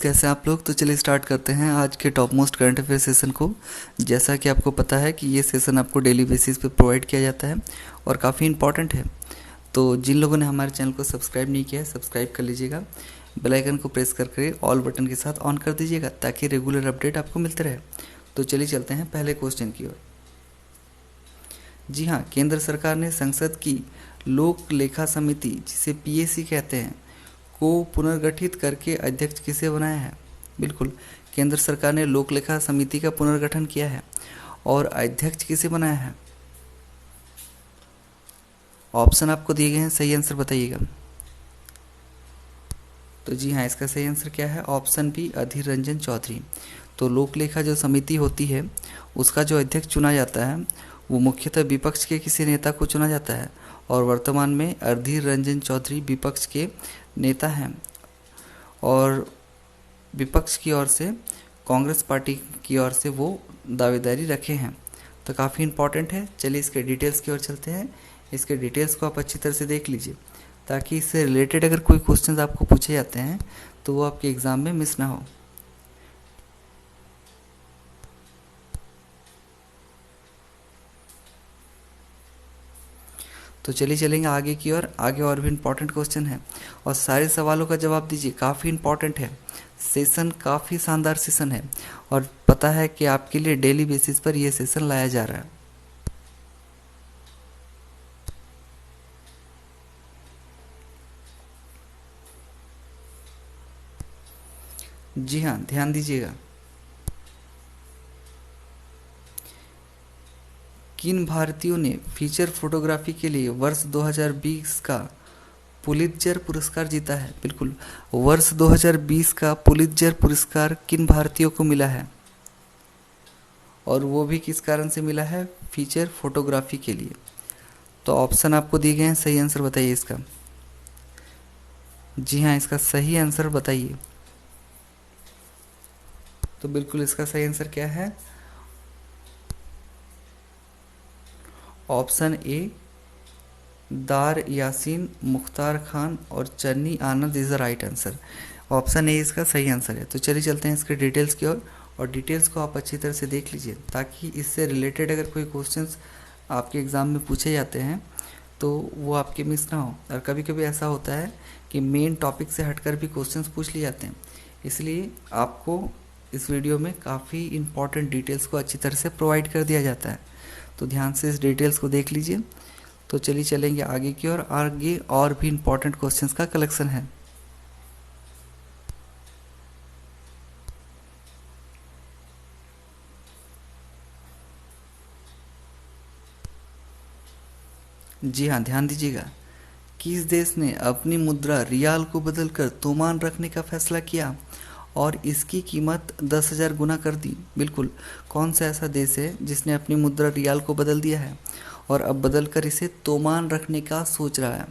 कैसे हैं आप लोग। तो चलिए स्टार्ट करते हैं आज के top most current affair session को। जैसा कि आपको पता है कि ये सेशन आपको डेली बेसिस पे प्रोवाइड किया जाता है और काफ़ी इंपॉर्टेंट है। तो जिन लोगों ने हमारे चैनल को सब्सक्राइब नहीं किया है सब्सक्राइब कर लीजिएगा, बेल आइकन को प्रेस करके ऑल बटन के साथ ऑन कर दीजिएगा ताकि रेगुलर अपडेट आपको मिलते रहे। तो चलिए चलते हैं पहले क्वेश्चन की ओर। जी हाँ, केंद्र सरकार ने संसद की लोक लेखा समिति जिसे पीएसी कहते हैं को पुनर्गठित करके अध्यक्ष किसे बनाया है। बिल्कुल, केंद्र सरकार ने लोक लेखा समिति का पुनर्गठन किया है और अध्यक्ष किसे बनाया है। ऑप्शन आपको दिए गए हैं, सही आंसर बताइएगा। तो जी हाँ, इसका सही आंसर क्या है, ऑप्शन बी अधीर रंजन चौधरी। तो लोक लेखा जो समिति होती है उसका जो अध्यक्ष चुना जाता है वो मुख्यतः विपक्ष के किसी नेता को चुना जाता है और वर्तमान में अधीर रंजन चौधरी विपक्ष के नेता हैं और विपक्ष की ओर से कांग्रेस पार्टी की ओर से वो दावेदारी रखे हैं। तो काफ़ी इम्पॉर्टेंट है। चलिए इसके डिटेल्स की ओर चलते हैं। इसके डिटेल्स को आप अच्छी तरह से देख लीजिए ताकि इससे रिलेटेड अगर कोई क्वेश्चंस आपको पूछे जाते हैं तो वो आपके एग्ज़ाम में मिस ना हो। तो चलिए चलेंगे आगे की ओर। आगे और भी इम्पोर्टेंट क्वेश्चन है और सारे सवालों का जवाब दीजिए। काफ़ी इम्पोर्टेंट है, सेशन काफ़ी शानदार सेशन है और पता है कि आपके लिए डेली बेसिस पर यह सेशन लाया जा रहा है। जी हाँ, ध्यान दीजिएगा। किन भारतीयों ने फीचर फोटोग्राफी के लिए वर्ष 2020 का पुलित्जर पुरस्कार जीता है। बिल्कुल, वर्ष 2020 का पुलित्जर पुरस्कार किन भारतीयों को मिला है और वो भी किस कारण से मिला है, फीचर फोटोग्राफी के लिए। तो ऑप्शन आपको दिए गए हैं, सही आंसर बताइए इसका। जी हाँ, इसका सही आंसर बताइए। तो बिल्कुल इसका सही आंसर क्या है, ऑप्शन ए दार यासीन, मुख्तार खान और Channi Anand is the right answer. Option A इसका सही आंसर है। तो चलिए चलते हैं इसके डिटेल्स की ओर और डिटेल्स को आप अच्छी तरह से देख लीजिए ताकि इससे रिलेटेड अगर कोई क्वेश्चंस आपके एग्ज़ाम में पूछे जाते हैं तो वो आपके मिस ना हो। और कभी कभी ऐसा होता है कि मेन टॉपिक से हटकर भी क्वेश्चंस पूछ लिए जाते हैं, इसलिए आपको इस वीडियो में काफ़ी इंपॉर्टेंट डिटेल्स को अच्छी तरह से प्रोवाइड कर दिया जाता है। तो ध्यान से इस डिटेल्स को देख लीजिए। तो चलिए चलेंगे आगे की ओर। आगे और भी इम्पोर्टेंट क्वेश्चंस का कलेक्शन है। जी हाँ, ध्यान दीजिएगा। किस देश ने अपनी मुद्रा रियाल को बदलकर तोमान रखने का फैसला किया और इसकी कीमत 10,000 गुना कर दी। बिल्कुल, कौन सा ऐसा देश है जिसने अपनी मुद्रा रियाल को बदल दिया है और अब बदलकर इसे तोमान रखने का सोच रहा है।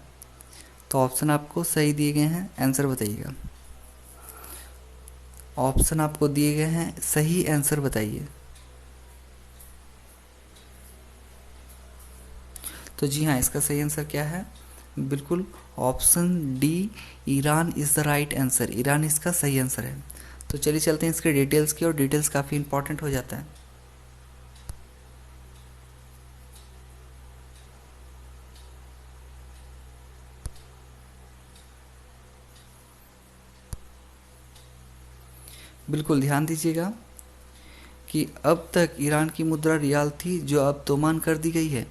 तो ऑप्शन आपको सही दिए गए हैं, आंसर बताइएगा। ऑप्शन आपको दिए गए हैं, सही आंसर बताइए। तो जी हाँ, इसका सही आंसर क्या है, बिल्कुल option D Iran is the right answer. Iran इसका सही आंसर है। तो चलिए चलते हैं इसके डिटेल्स की और डिटेल्स काफ़ी इंपॉर्टेंट हो जाता है। बिल्कुल ध्यान दीजिएगा कि अब तक ईरान की मुद्रा रियाल थी जो अब तोमान कर दी गई है।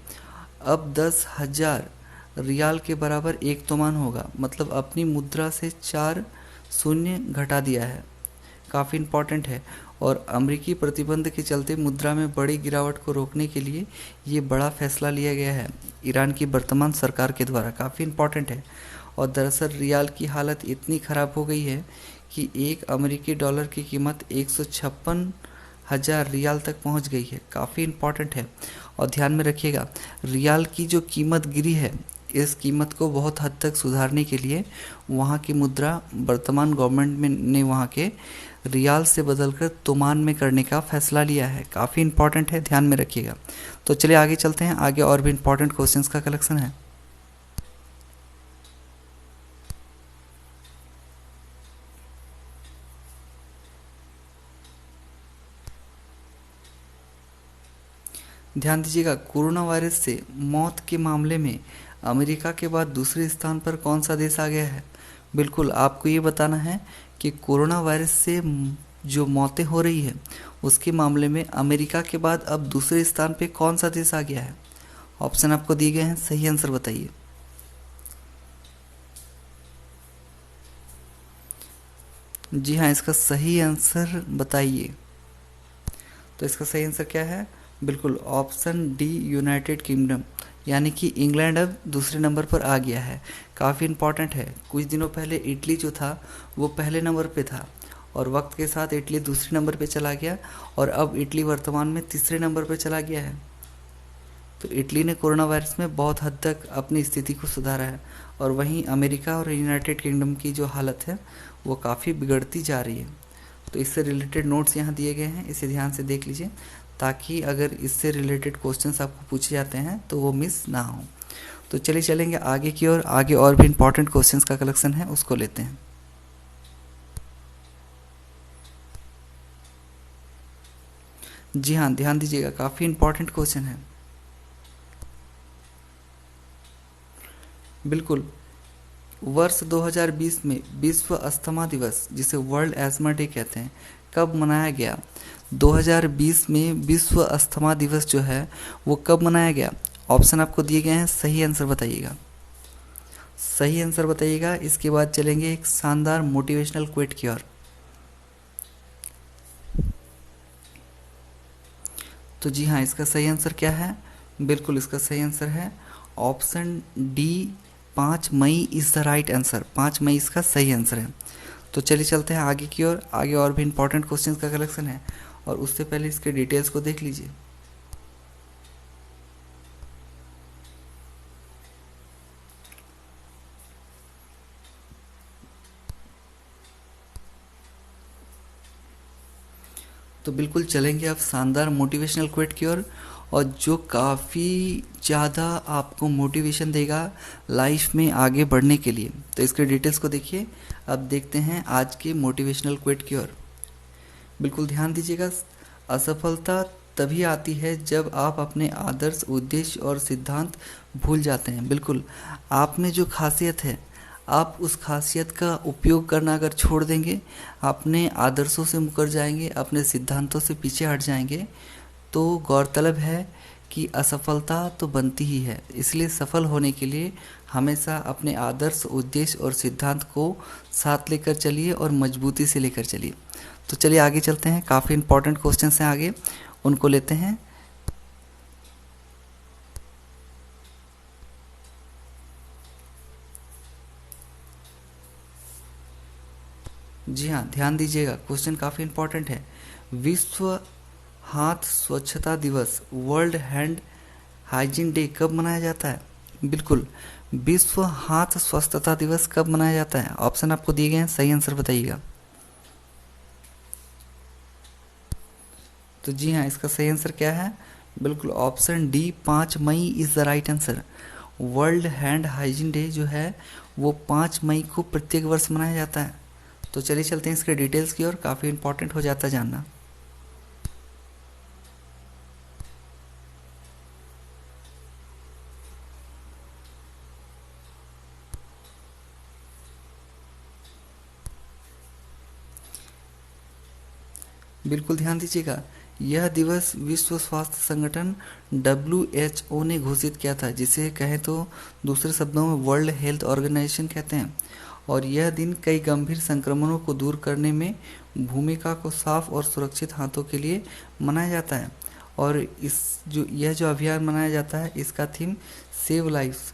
अब 10,000 रियाल के बराबर एक तोमान होगा, मतलब अपनी मुद्रा से 4 शून्य घटा दिया है। काफ़ी इम्पॉर्टेंट है और अमेरिकी प्रतिबंध के चलते मुद्रा में बड़ी गिरावट को रोकने के लिए ये बड़ा फैसला लिया गया है ईरान की वर्तमान सरकार के द्वारा। काफ़ी इम्पॉर्टेंट है और दरअसल रियाल की हालत इतनी ख़राब हो गई है कि एक अमेरिकी डॉलर की कीमत 156,000 रियाल तक पहुंच गई है। काफ़ी इम्पॉर्टेंट है और ध्यान में रखिएगा, रियाल की जो कीमत गिरी है इस कीमत को बहुत हद तक सुधारने के लिए वहाँ की मुद्रा वर्तमान गवर्नमेंट में ने वहाँ के रियाल से बदलकर तोमान में करने का फैसला लिया है। काफ़ी इम्पॉर्टेंट है, ध्यान में रखिएगा। तो चलिए आगे चलते हैं। आगे और भी इम्पॉर्टेंट क्वेश्चंस का कलेक्शन है। ध्यान दीजिएगा, कोरोना वायरस से मौत के मामले में अमेरिका के बाद दूसरे स्थान पर कौन सा देश आ गया है। बिल्कुल आपको ये बताना है कि कोरोना वायरस से जो मौतें हो रही है उसके मामले में अमेरिका के बाद अब दूसरे स्थान पे कौन सा देश आ गया है। ऑप्शन आपको दिए गए हैं, सही आंसर बताइए। जी हाँ, इसका सही आंसर बताइए। तो इसका सही आंसर क्या है, बिल्कुल ऑप्शन डी, यूनाइटेड किंगडम, यानी कि इंग्लैंड अब दूसरे नंबर पर आ गया है। काफ़ी इम्पॉर्टेंट है। कुछ दिनों पहले इटली जो था वो पहले नंबर पे था और वक्त के साथ इटली दूसरे नंबर पे चला गया और अब इटली वर्तमान में तीसरे नंबर पे चला गया है। तो इटली ने कोरोना वायरस में बहुत हद तक अपनी स्थिति को सुधारा है और वहीं अमेरिका और यूनाइटेड किंगडम की जो हालत है वो काफ़ी बिगड़ती जा रही है। तो इससे रिलेटेड नोट्स यहाँ दिए गए हैं, इसे ध्यान से देख लीजिए ताकि अगर इससे रिलेटेड क्वेश्चंस आपको पूछे जाते हैं तो वो मिस ना हो। तो चलिए चलेंगे आगे की ओर। आगे और भी इंपॉर्टेंट क्वेश्चंस का कलेक्शन है, उसको लेते हैं। जी हाँ, ध्यान दीजिएगा, काफ़ी इंपॉर्टेंट क्वेश्चन है। बिल्कुल, वर्ष 2020 में विश्व अस्थमा दिवस, जिसे वर्ल्ड एस्मा डे कहते हैं, कब मनाया गया। 2020 में विश्व अस्थमा दिवस जो है वो कब मनाया गया। ऑप्शन आपको दिए गए हैं, सही आंसर बताइएगा। सही आंसर बताइएगा। इसके बाद चलेंगे एक शानदार मोटिवेशनल क्विट की ओर। तो जी हाँ, इसका सही आंसर क्या है, बिल्कुल इसका सही आंसर है option D, 5 May is the right answer. 5 मई इसका सही आंसर है। तो चलिए चलते हैं आगे की ओर। आगे और भी इंपॉर्टेंट क्वेश्चंस का कलेक्शन है और उससे पहले इसके डिटेल्स को देख लीजिए। तो बिल्कुल चलेंगे अब शानदार मोटिवेशनल क्विट की ओर और जो काफ़ी ज़्यादा आपको मोटिवेशन देगा लाइफ में आगे बढ़ने के लिए। तो इसके डिटेल्स को देखिए। अब देखते हैं आज के मोटिवेशनल क्विट की ओर। बिल्कुल ध्यान दीजिएगा, असफलता तभी आती है जब आप अपने आदर्श, उद्देश्य और सिद्धांत भूल जाते हैं। बिल्कुल, आप में जो खासियत है आप उस खासियत का उपयोग करना अगर छोड़ देंगे, अपने आदर्शों से मुकर जाएंगे, अपने सिद्धांतों से पीछे हट जाएंगे, तो गौरतलब है कि असफलता तो बनती ही है। इसलिए सफल होने के लिए हमेशा अपने आदर्श, उद्देश्य और सिद्धांत को साथ लेकर चलिए और मजबूती से लेकर चलिए। तो चलिए आगे चलते हैं, काफ़ी इंपॉर्टेंट क्वेश्चंस हैं आगे, उनको लेते हैं। जी हाँ, ध्यान दीजिएगा, क्वेश्चन काफ़ी इंपॉर्टेंट है। विश्व हाथ स्वच्छता दिवस, वर्ल्ड हैंड हाइजीन डे कब मनाया जाता है। बिल्कुल, विश्व हाथ स्वच्छता दिवस कब मनाया जाता है। ऑप्शन आपको दिए गए हैं, सही आंसर बताइएगा। तो जी हाँ, इसका सही आंसर क्या है, बिल्कुल option D, 5 May is the right answer. World hand hygiene day जो है वो 5 मई को प्रत्येक वर्ष मनाया जाता है। तो चलिए चलते हैं इसके डिटेल्स की ओर, काफ़ी इंपॉर्टेंट हो जाता है जानना। बिल्कुल ध्यान दीजिएगा, यह दिवस विश्व स्वास्थ्य संगठन WHO ने घोषित किया था, जिसे कहें तो दूसरे शब्दों में वर्ल्ड हेल्थ ऑर्गेनाइजेशन कहते हैं। और यह दिन कई गंभीर संक्रमणों को दूर करने में भूमिका को साफ और सुरक्षित हाथों के लिए मनाया जाता है। और यह जो अभियान मनाया जाता है, इसका theme save lives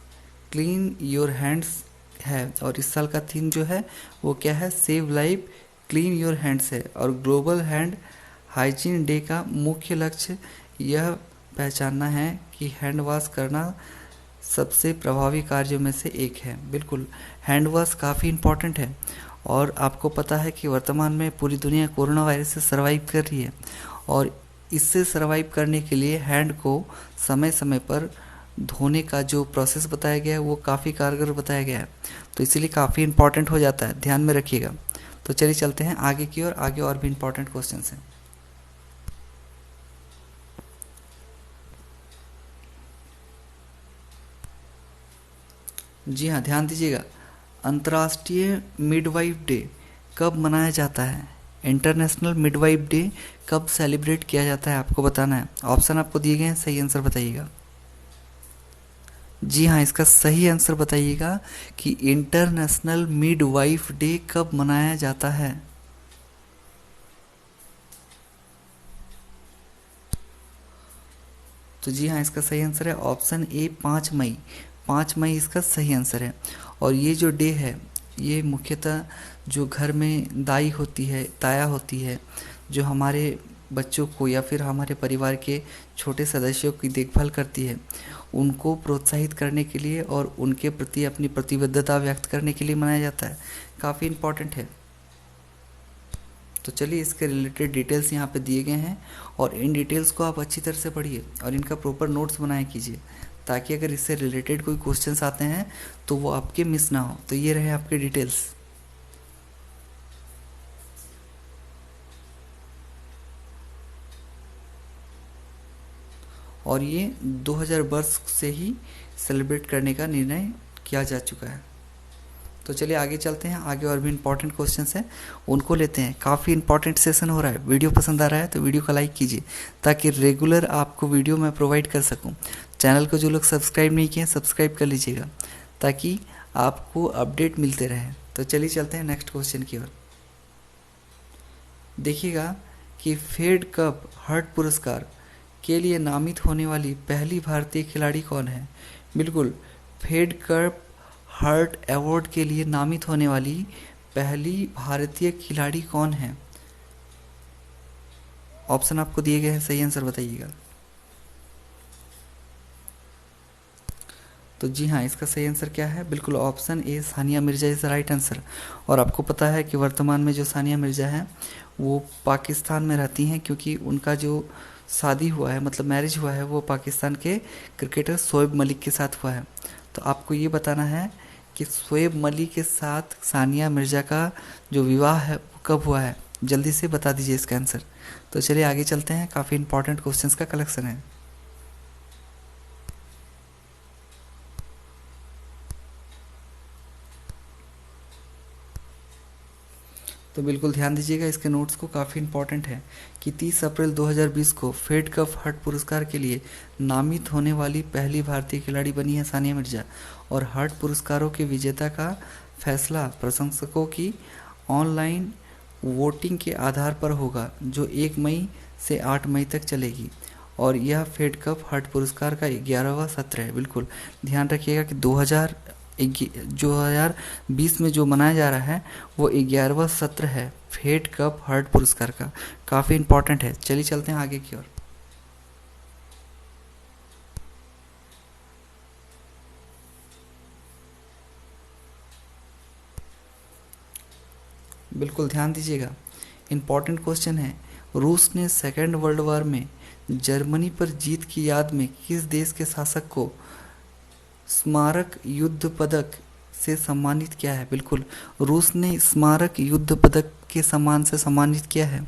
clean your hands है। और इस साल का थीम जो है वो क्या है, save life clean your hands है। और ग्लोबल हैंड हाइजीन डे का मुख्य लक्ष्य यह पहचानना है कि हैंड वॉश करना सबसे प्रभावी कार्यों में से एक है। बिल्कुल, हैंड वॉश काफ़ी इम्पॉर्टेंट है और आपको पता है कि वर्तमान में पूरी दुनिया कोरोना वायरस से सर्वाइव कर रही है और इससे सर्वाइव करने के लिए हैंड को समय समय पर धोने का जो प्रोसेस बताया गया है वो काफ़ी कारगर बताया गया है। तो इसीलिए काफ़ी इम्पॉर्टेंट हो जाता है, ध्यान में रखिएगा। तो चलिए चलते हैं आगे की ओर। आगे और भी इम्पॉर्टेंट क्वेश्चंस हैं। जी हाँ, ध्यान दीजिएगा। अंतर्राष्ट्रीय मिडवाइफ डे कब मनाया जाता है? इंटरनेशनल मिडवाइफ डे कब सेलिब्रेट किया जाता है, आपको बताना है। ऑप्शन आपको दिए गए हैं, सही आंसर बताइएगा। जी हाँ, इसका सही आंसर बताइएगा कि इंटरनेशनल मिडवाइफ डे कब मनाया जाता है। तो जी हाँ, इसका सही आंसर है ऑप्शन ए 5 मई। 5 मई इसका सही आंसर है। और ये जो डे है, ये मुख्यतः जो घर में दाई होती है, ताया होती है, जो हमारे बच्चों को या फिर हमारे परिवार के छोटे सदस्यों की देखभाल करती है, उनको प्रोत्साहित करने के लिए और उनके प्रति अपनी प्रतिबद्धता व्यक्त करने के लिए मनाया जाता है। काफ़ी इम्पॉर्टेंट है। तो चलिए, इसके रिलेटेड डिटेल्स यहाँ पे दिए गए हैं और इन डिटेल्स को आप अच्छी तरह से पढ़िए और इनका प्रॉपर नोट्स बनाया कीजिए, ताकि अगर इससे रिलेटेड कोई क्वेश्चंस आते हैं तो वो आपके मिस ना हो। तो ये रहे आपके डिटेल्स। और ये 2000 वर्ष से ही सेलिब्रेट करने का निर्णय किया जा चुका है। तो चलिए आगे चलते हैं। आगे और भी इम्पोर्टेंट क्वेश्चंस हैं, उनको लेते हैं। काफ़ी इंपॉर्टेंट सेशन हो रहा है। वीडियो पसंद आ रहा है तो वीडियो को लाइक कीजिए, ताकि रेगुलर आपको वीडियो मैं प्रोवाइड कर सकूं। चैनल को जो लोग सब्सक्राइब नहीं किए हैं, सब्सक्राइब कर लीजिएगा, ताकि आपको अपडेट मिलते रहे। तो चलिए चलते हैं नेक्स्ट क्वेश्चन की ओर। देखिएगा कि फेड कप हर्ट पुरस्कार के लिए नामित होने वाली पहली भारतीय खिलाड़ी कौन है? बिल्कुल, फेड कप हर्ट अवार्ड के लिए नामित होने वाली पहली भारतीय खिलाड़ी कौन है? ऑप्शन आपको दिए गए हैं, सही आंसर बताइएगा। तो जी हाँ, इसका सही आंसर क्या है? बिल्कुल option A Sania Mirza is the right answer. और आपको पता है कि वर्तमान में जो सानिया मिर्जा है वो पाकिस्तान में रहती हैं, क्योंकि उनका जो शादी हुआ है, मतलब मैरिज हुआ है, वो पाकिस्तान के क्रिकेटर शोएब मलिक के साथ हुआ है। तो आपको ये बताना है कि शोएब मलिक के साथ सानिया मिर्जा का जो विवाह है वो कब हुआ है। जल्दी से बता दीजिए इसका आंसर। तो चलिए आगे चलते हैं। काफ़ी इंपॉर्टेंट क्वेश्चंस का कलेक्शन है। तो बिल्कुल ध्यान दीजिएगा, इसके नोट्स को। काफ़ी इंपॉर्टेंट है कि 30 अप्रैल 2020 को फेड कप हर्ट पुरस्कार के लिए नामित होने वाली पहली भारतीय खिलाड़ी बनी है सानिया मिर्जा। और हर्ट पुरस्कारों के विजेता का फैसला प्रशंसकों की ऑनलाइन वोटिंग के आधार पर होगा, जो 1 मई से 8 मई तक चलेगी। और यह फेड कप हर्ट पुरस्कार का 11वां सत्र है। बिल्कुल ध्यान रखिएगा कि 2020 में जो मनाया जा रहा है वो 11वां सत्र है फेड कप हर्ट पुरस्कार का। काफ़ी इंपॉर्टेंट है। चलिए चलते हैं आगे की ओर। बिल्कुल ध्यान दीजिएगा, इंपॉर्टेंट क्वेश्चन है। रूस ने सेकेंड वर्ल्ड वॉर में जर्मनी पर जीत की याद में किस देश के शासक को स्मारक युद्ध पदक से सम्मानित किया है? बिल्कुल, रूस ने स्मारक युद्ध पदक के सम्मान से सम्मानित किया है।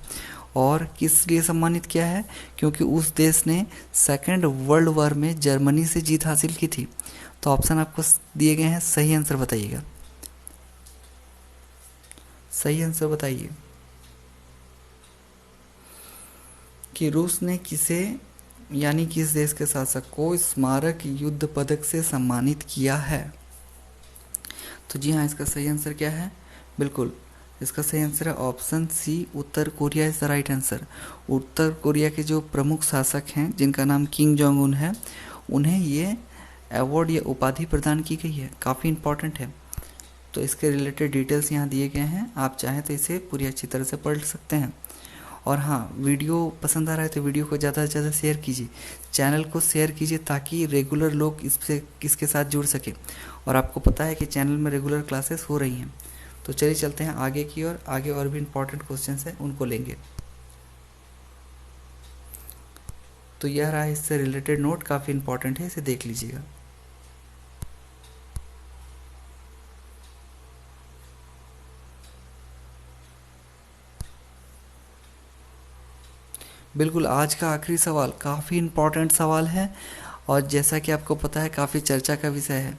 और किस लिए सम्मानित किया है? क्योंकि उस देश ने सेकेंड वर्ल्ड वॉर में जर्मनी से जीत हासिल की थी। तो ऑप्शन आपको दिए गए हैं, सही आंसर बताइएगा। सही आंसर बताइए कि रूस ने किसे, यानी किस देश के शासक को स्मारक युद्ध पदक से सम्मानित किया है? तो जी हाँ, इसका सही आंसर क्या है? बिल्कुल, इसका सही आंसर है ऑप्शन सी, उत्तर Korea is the right answer. उत्तर कोरिया के जो प्रमुख शासक हैं, जिनका नाम किम जोंग उन है, उन्हें ये अवार्ड या उपाधि प्रदान की गई है। काफ़ी इंपॉर्टेंट है। तो इसके रिलेटेड डिटेल्स यहाँ दिए गए हैं, आप चाहें तो इसे पूरी अच्छी तरह से पढ़ सकते हैं। और हाँ, वीडियो पसंद आ रहा है तो वीडियो को ज़्यादा से ज़्यादा शेयर कीजिए, चैनल को शेयर कीजिए, ताकि रेगुलर लोग इसके साथ जुड़ सके। और आपको पता है कि चैनल में रेगुलर क्लासेस हो रही हैं। तो चलिए चलते हैं आगे की ओर। आगे और भी इम्पोर्टेंट क्वेश्चंस हैं, उनको लेंगे। तो यह रहा इससे रिलेटेड नोट, काफ़ी इंपॉर्टेंट है, इसे देख लीजिएगा। बिल्कुल, आज का आखिरी सवाल काफ़ी इम्पॉर्टेंट सवाल है, और जैसा कि आपको पता है काफ़ी चर्चा का विषय है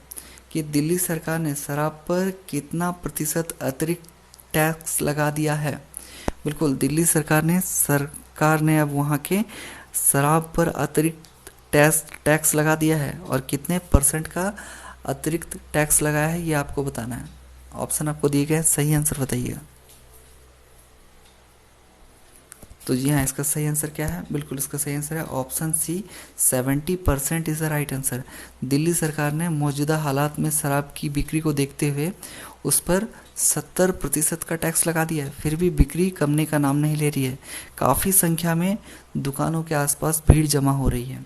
कि दिल्ली सरकार ने शराब पर कितना प्रतिशत अतिरिक्त टैक्स लगा दिया है। बिल्कुल, दिल्ली सरकार ने अब वहाँ के शराब पर अतिरिक्त टैक्स लगा दिया है, और कितने परसेंट का अतिरिक्त टैक्स लगाया है ये आपको बताना है। ऑप्शन आपको दिए गए हैं, सही आंसर बताइएगा। तो जी हाँ, इसका सही आंसर क्या है? बिल्कुल, इसका सही आंसर है option C, 70% is the right answer. Delhi सरकार ने मौजूदा हालात में शराब की बिक्री को देखते हुए उस पर 70% का टैक्स लगा दिया है, फिर भी बिक्री कमने का नाम नहीं ले रही है। काफ़ी संख्या में दुकानों के आसपास भीड़ जमा हो रही है।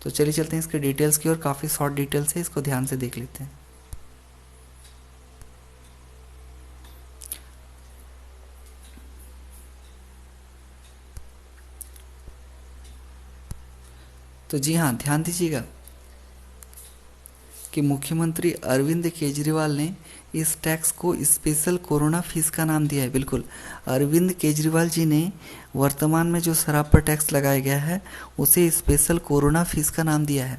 तो चलिए चलते हैं इसके डिटेल्स की ओर। काफ़ी शॉर्ट डिटेल्स है, इसको ध्यान से देख लेते हैं। तो जी हाँ, ध्यान दीजिएगा कि मुख्यमंत्री अरविंद केजरीवाल ने इस टैक्स को स्पेशल कोरोना फीस का नाम दिया है। बिल्कुल, अरविंद केजरीवाल जी ने वर्तमान में जो शराब पर टैक्स लगाया गया है उसे स्पेशल कोरोना फीस का नाम दिया है।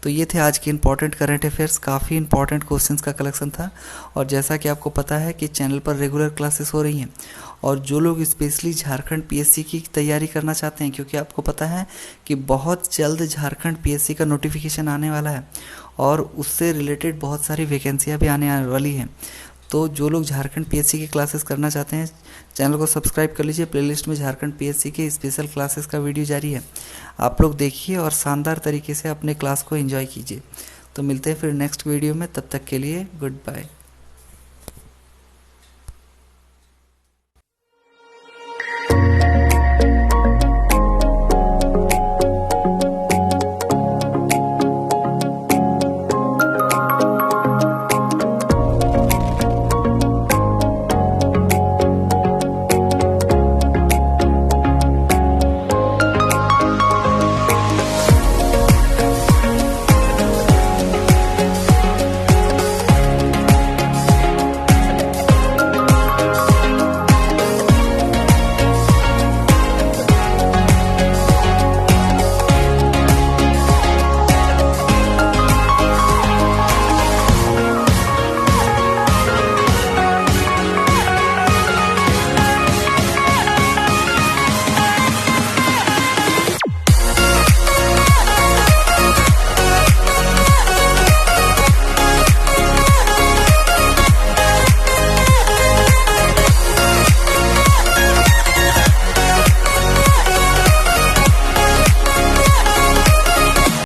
तो ये थे आज के इंपॉर्टेंट करंट अफेयर्स। काफ़ी इंपॉर्टेंट क्वेश्चंस का कलेक्शन था, और जैसा कि आपको पता है कि चैनल पर रेगुलर क्लासेस हो रही हैं, और जो लोग स्पेशली झारखंड पीएससी की तैयारी करना चाहते हैं, क्योंकि आपको पता है कि बहुत जल्द झारखंड पीएससी का नोटिफिकेशन आने वाला है और उससे रिलेटेड बहुत सारी वैकेंसियाँ भी आने वाली हैं। तो जो लोग झारखंड पीएससी की क्लासेस करना चाहते हैं, चैनल को सब्सक्राइब कर लीजिए। प्लेलिस्ट में झारखंड पीएससी के स्पेशल क्लासेस का वीडियो जारी है, आप लोग देखिए और शानदार तरीके से अपने क्लास को एंजॉय कीजिए। तो मिलते हैं फिर नेक्स्ट वीडियो में, तब तक के लिए गुड बाय।